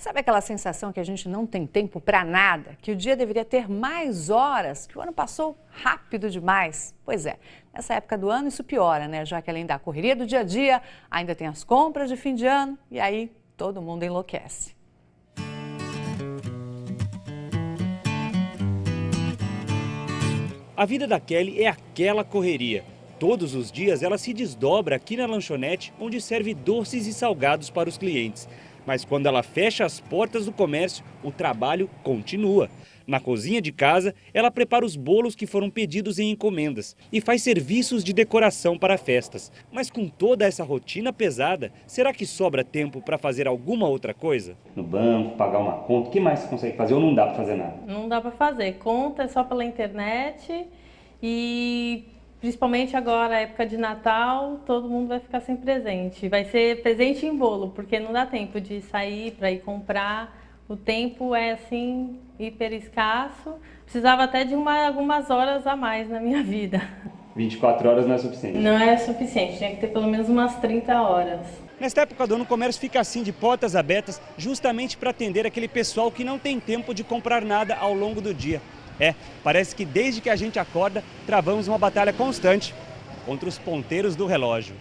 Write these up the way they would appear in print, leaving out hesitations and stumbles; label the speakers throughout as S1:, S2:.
S1: Sabe aquela sensação que a gente não tem tempo para nada? Que o dia deveria ter mais horas, que o ano passou rápido demais? Pois é, nessa época do ano isso piora, né? Já que além da correria do dia a dia, ainda tem as compras de fim de ano e aí todo mundo enlouquece.
S2: A vida da Kelly é aquela correria. Todos os dias ela se desdobra aqui na lanchonete, onde serve doces e salgados para os clientes. Mas quando ela fecha as portas do comércio, o trabalho continua. Na cozinha de casa, ela prepara os bolos que foram pedidos em encomendas e faz serviços de decoração para festas. Mas com toda essa rotina pesada, será que sobra tempo para fazer alguma outra coisa? No banco, pagar uma conta, o que mais você consegue fazer ou não dá para fazer nada?
S3: Não dá para fazer. Conta é só pela internet e principalmente agora, época de Natal, todo mundo vai ficar sem presente. Vai ser presente em bolo, porque não dá tempo de sair para ir comprar. O tempo é assim, hiper escasso. Precisava até de algumas horas a mais na minha vida.
S2: 24 horas não é suficiente?
S3: Não é suficiente, tinha que ter pelo menos umas 30 horas.
S2: Nesta época do ano, o comércio fica assim, de portas abertas, justamente para atender aquele pessoal que não tem tempo de comprar nada ao longo do dia. Parece que desde que a gente acorda, travamos uma batalha constante contra os ponteiros do relógio.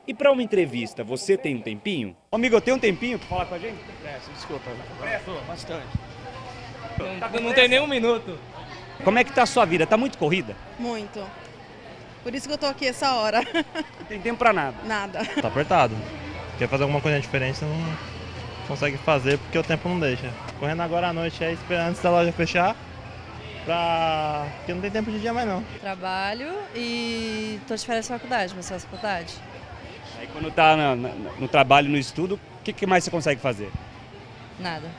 S2: E para uma entrevista, você tem um tempinho? Amigo, tem um tempinho para falar com a gente?
S4: Desculpa. Bastante.
S5: Não tem nem um minuto.
S2: Como é que tá a sua vida? Tá muito corrida?
S6: Muito. Por isso que eu tô aqui essa hora.
S2: Não tem tempo para nada?
S6: Nada.
S7: Tá apertado. Quer fazer alguma coisa diferente, você não consegue fazer porque o tempo não deixa. Correndo agora à noite aí, esperando antes da loja fechar. Porque não tem tempo de dia mais não.
S8: Trabalho e tô de férias da faculdade, mas faço faculdade.
S2: Aí quando tá no trabalho, no estudo, o que mais você consegue fazer?
S8: Nada.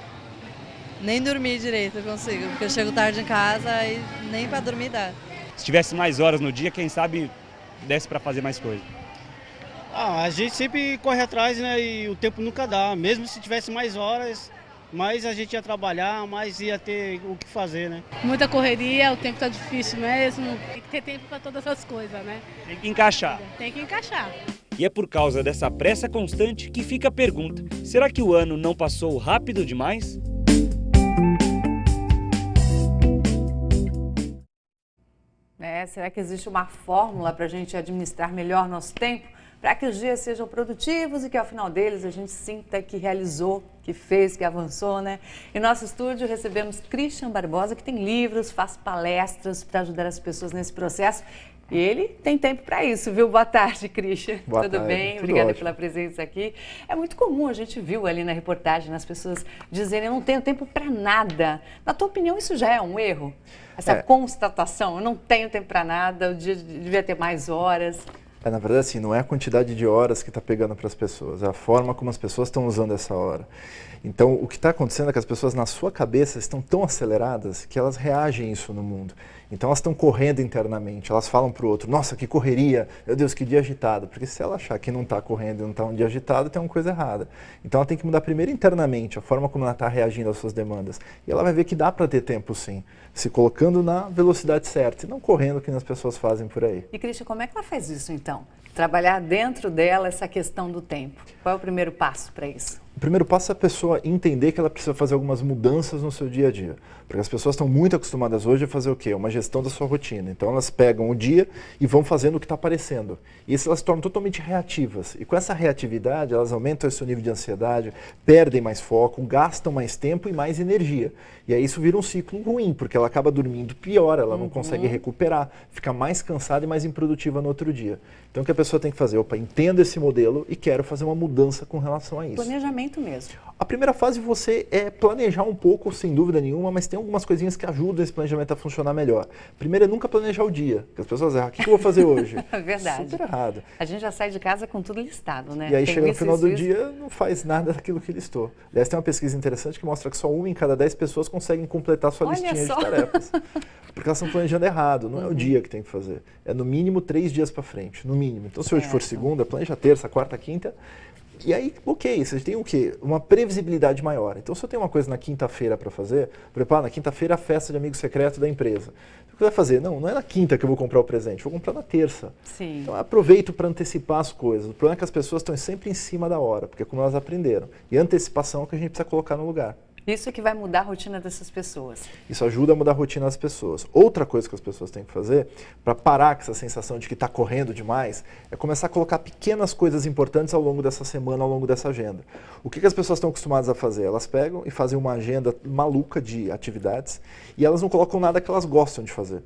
S8: Nem dormir direito eu consigo, porque eu chego tarde em casa e nem pra dormir dá.
S2: Se tivesse mais horas no dia, quem sabe desse para fazer mais coisa.
S4: A gente sempre corre atrás, né? E o tempo nunca dá. Mesmo se tivesse mais horas, mais a gente ia trabalhar, mais ia ter o que fazer, né?
S9: Muita correria, o tempo tá difícil mesmo. Tem que ter tempo para todas as coisas, né?
S2: Tem que encaixar.
S9: Tem que encaixar.
S2: E é por causa dessa pressa constante que fica a pergunta: será que o ano não passou rápido demais?
S1: Será que existe uma fórmula para a gente administrar melhor nosso tempo? Para que os dias sejam produtivos e que ao final deles a gente sinta que realizou, que fez, que avançou, né? Em nosso estúdio recebemos Christian Barbosa, que tem livros, faz palestras para ajudar as pessoas nesse processo. E ele tem tempo para isso, viu? Boa tarde, Christian. Tudo bem?
S10: Tudo
S1: Obrigada
S10: ótimo.
S1: pela presença aqui. É muito comum, a gente viu ali na reportagem, as pessoas dizerem, eu não tenho tempo para nada. Na tua opinião, isso já é um erro? Essa constatação, eu não tenho tempo para nada, o dia devia ter mais horas.
S10: Na verdade, assim, não é a quantidade de horas que está pegando para as pessoas, é a forma como as pessoas estão usando essa hora. Então, o que está acontecendo é que as pessoas na sua cabeça estão tão aceleradas que elas reagem a isso no mundo. Então, elas estão correndo internamente, elas falam para o outro, nossa, que correria, meu Deus, que dia agitado. Porque se ela achar que não está correndo e não está um dia agitado, tem uma coisa errada. Então, ela tem que mudar primeiro internamente a forma como ela está reagindo às suas demandas. E ela vai ver que dá para ter tempo sim, se colocando na velocidade certa e não correndo que as pessoas fazem por aí.
S1: E, Christian, como é que ela faz isso então? Trabalhar dentro dela essa questão do tempo. Qual é o primeiro passo para isso?
S10: O primeiro passo é a pessoa entender que ela precisa fazer algumas mudanças no seu dia a dia. Porque as pessoas estão muito acostumadas hoje a fazer o quê? Uma gestão da sua rotina. Então elas pegam o dia e vão fazendo o que está aparecendo. E isso elas se tornam totalmente reativas. E com essa reatividade, elas aumentam esse nível de ansiedade, perdem mais foco, gastam mais tempo e mais energia. E aí isso vira um ciclo ruim, porque ela acaba dormindo pior, ela não consegue recuperar, fica mais cansada e mais improdutiva no outro dia. Então o que a pessoa tem que fazer? Opa, entendo esse modelo e quero fazer uma mudança com relação a isso.
S1: Planejamento mesmo.
S10: A primeira fase você é planejar um pouco, sem dúvida nenhuma, mas tem algumas coisinhas que ajudam esse planejamento a funcionar melhor. Primeiro é nunca planejar o dia, porque as pessoas erram, o que eu vou fazer hoje?
S1: Verdade.
S10: Super errado.
S1: A gente já sai de casa com tudo listado, né?
S10: E aí chega no final do dia, não faz nada daquilo que listou. Aliás, tem uma pesquisa interessante que mostra que só 1 em cada 10 pessoas conseguem completar sua listinha de tarefas. Porque elas estão planejando errado, não é o dia que tem que fazer. É no mínimo 3 dias para frente, no mínimo. Então se hoje for segunda, planeja terça, quarta, quinta, E aí, ok, você tem o quê? Uma previsibilidade maior. Então, se eu tenho uma coisa na quinta-feira para fazer, prepara, na quinta-feira a festa de amigo secreto da empresa. O que você vai fazer? Não é na quinta que eu vou comprar o presente, vou comprar na terça.
S1: Sim.
S10: Então, aproveito para antecipar as coisas. O problema é que as pessoas estão sempre em cima da hora, porque é como elas aprenderam. E antecipação é o que a gente precisa colocar no lugar.
S1: Isso que vai mudar a rotina dessas pessoas.
S10: Isso ajuda a mudar a rotina das pessoas. Outra coisa que as pessoas têm que fazer, para parar com essa sensação de que está correndo demais, é começar a colocar pequenas coisas importantes ao longo dessa semana, ao longo dessa agenda. O que as pessoas estão acostumadas a fazer? Elas pegam e fazem uma agenda maluca de atividades e elas não colocam nada que elas gostam de fazer.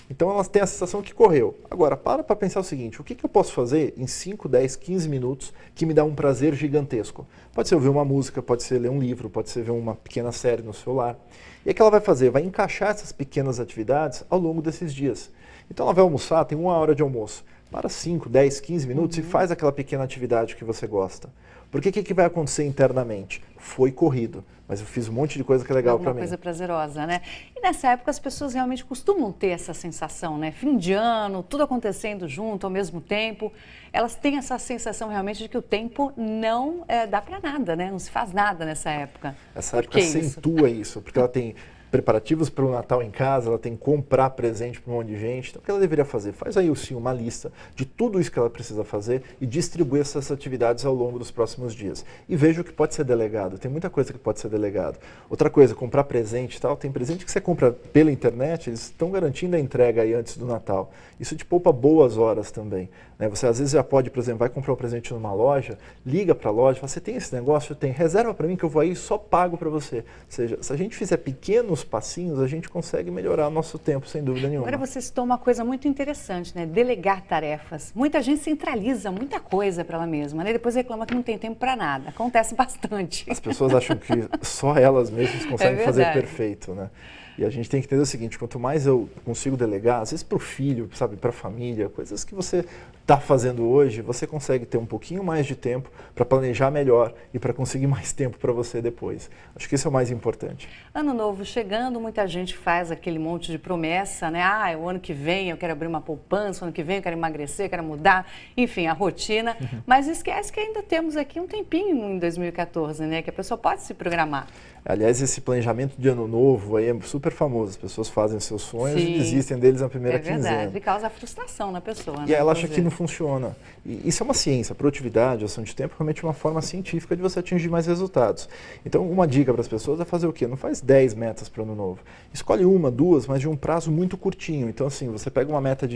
S10: Então elas têm a sensação que correu. Agora, para pensar o seguinte, o que eu posso fazer em 5, 10, 15 minutos que me dá um prazer gigantesco? Pode ser ouvir uma música, pode ser ler um livro, pode ser ver uma pequena série no celular. E o que ela vai fazer? Vai encaixar essas pequenas atividades ao longo desses dias. Então ela vai almoçar, tem 1 hora de almoço. Para 5, 10, 15 minutos e faz aquela pequena atividade que você gosta. Porque o que vai acontecer internamente? Foi corrido, mas eu fiz um monte de coisa que é legal para mim.
S1: Uma coisa prazerosa, né? E nessa época as pessoas realmente costumam ter essa sensação, né? Fim de ano, tudo acontecendo junto ao mesmo tempo. Elas têm essa sensação realmente de que o tempo não dá para nada, né? Não se faz nada nessa época.
S10: Essa época acentua isso, porque ela tem preparativos para o Natal em casa, ela tem que comprar presente para um monte de gente. Então, o que ela deveria fazer? Faz aí sim uma lista de tudo isso que ela precisa fazer e distribui essas atividades ao longo dos próximos dias. E veja o que pode ser delegado. Tem muita coisa que pode ser delegado. Outra coisa, comprar presente e tal. Tem presente que você compra pela internet, eles estão garantindo a entrega aí antes do Natal. Isso te poupa boas horas também. Né? Você às vezes já pode, por exemplo, vai comprar um presente numa loja, liga para a loja, fala, você tem esse negócio? Tem, reserva para mim que eu vou aí e só pago para você. Ou seja, se a gente fizer pequenos passinhos, a gente consegue melhorar o nosso tempo, sem dúvida nenhuma.
S1: Agora você citou uma coisa muito interessante, né? Delegar tarefas. Muita gente centraliza muita coisa para ela mesma, né? Depois reclama que não tem tempo para nada. Acontece bastante.
S10: As pessoas acham que só elas mesmas conseguem fazer perfeito, né? E a gente tem que entender o seguinte, quanto mais eu consigo delegar, às vezes para o filho, sabe, para a família, coisas que você está fazendo hoje, você consegue ter um pouquinho mais de tempo para planejar melhor e para conseguir mais tempo para você depois. Acho que isso é o mais importante.
S1: Ano novo chegando, muita gente faz aquele monte de promessa, né? Ah, o ano que vem eu quero abrir uma poupança, o ano que vem eu quero emagrecer, quero mudar, enfim, a rotina. Mas esquece que ainda temos aqui um tempinho em 2014, né? Que a pessoa pode se programar.
S10: Aliás, esse planejamento de ano novo aí é super famoso. As pessoas fazem seus sonhos e desistem deles na primeira quinzena.
S1: É verdade, e causa frustração na pessoa.
S10: E ela acha que não funciona. E isso é uma ciência. Produtividade, ação de tempo, realmente é uma forma científica de você atingir mais resultados. Então, uma dica para as pessoas é fazer o quê? Não faz 10 metas para o ano novo. Escolhe 1, 2, mas de um prazo muito curtinho. Então, assim, você pega uma meta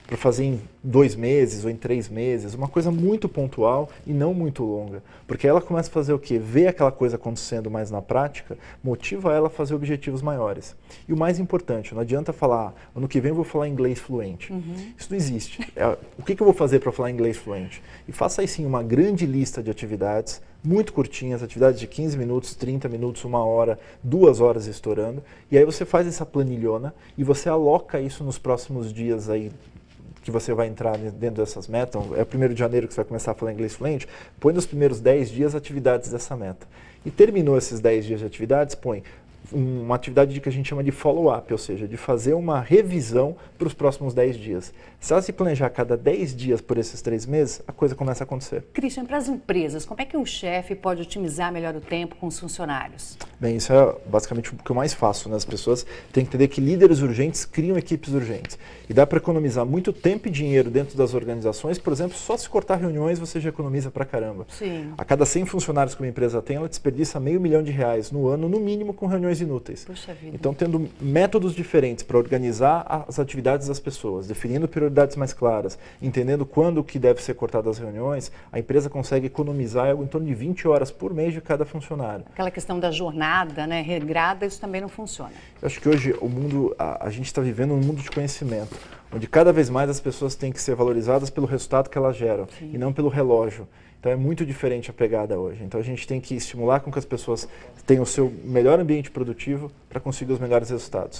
S10: para fazer em 2 meses ou em 3 meses, uma coisa muito pontual e não muito longa. Porque ela começa a fazer o quê? Ver aquela coisa acontecendo mais na prática, motiva ela a fazer objetivos maiores. E o mais importante, não adianta falar, ano que vem eu vou falar inglês fluente. Isso não existe. O que eu vou fazer para falar inglês fluente? E faça aí sim uma grande lista de atividades, muito curtinhas, atividades de 15 minutos, 30 minutos, 1 hora, 2 horas estourando. E aí você faz essa planilhona e você aloca isso nos próximos dias aí, que você vai entrar dentro dessas metas. É o 1º de janeiro que você vai começar a falar inglês fluente, põe nos primeiros 10 dias atividades dessa meta. E terminou esses 10 dias de atividades, põe uma atividade que a gente chama de follow-up, ou seja, de fazer uma revisão para os próximos 10 dias. Se ela se planejar a cada 10 dias por esses 3 meses, a coisa começa a acontecer.
S1: Christian, para as empresas, como é que o chefe pode otimizar melhor o tempo com os funcionários?
S10: Bem, isso é basicamente o que eu mais faço, né? As pessoas têm que entender que líderes urgentes criam equipes urgentes. E dá para economizar muito tempo e dinheiro dentro das organizações. Por exemplo, só se cortar reuniões você já economiza pra caramba.
S1: Sim.
S10: A cada 100 funcionários que uma empresa tem, ela desperdiça R$500 milhão no ano, no mínimo, com reuniões inúteis.
S1: Puxa vida.
S10: Então, tendo métodos diferentes para organizar as atividades das pessoas, definindo prioridades mais claras, entendendo quando que deve ser cortada as reuniões, a empresa consegue economizar em torno de 20 horas por mês de cada funcionário.
S1: Aquela questão da jornada, né, regrada, isso também não funciona.
S10: Eu acho que hoje o mundo, a gente está vivendo um mundo de conhecimento, onde cada vez mais as pessoas têm que ser valorizadas pelo resultado que elas geram, e não pelo relógio. Então é muito diferente a pegada hoje. Então a gente tem que estimular com que as pessoas tenham o seu melhor ambiente produtivo para conseguir os melhores resultados.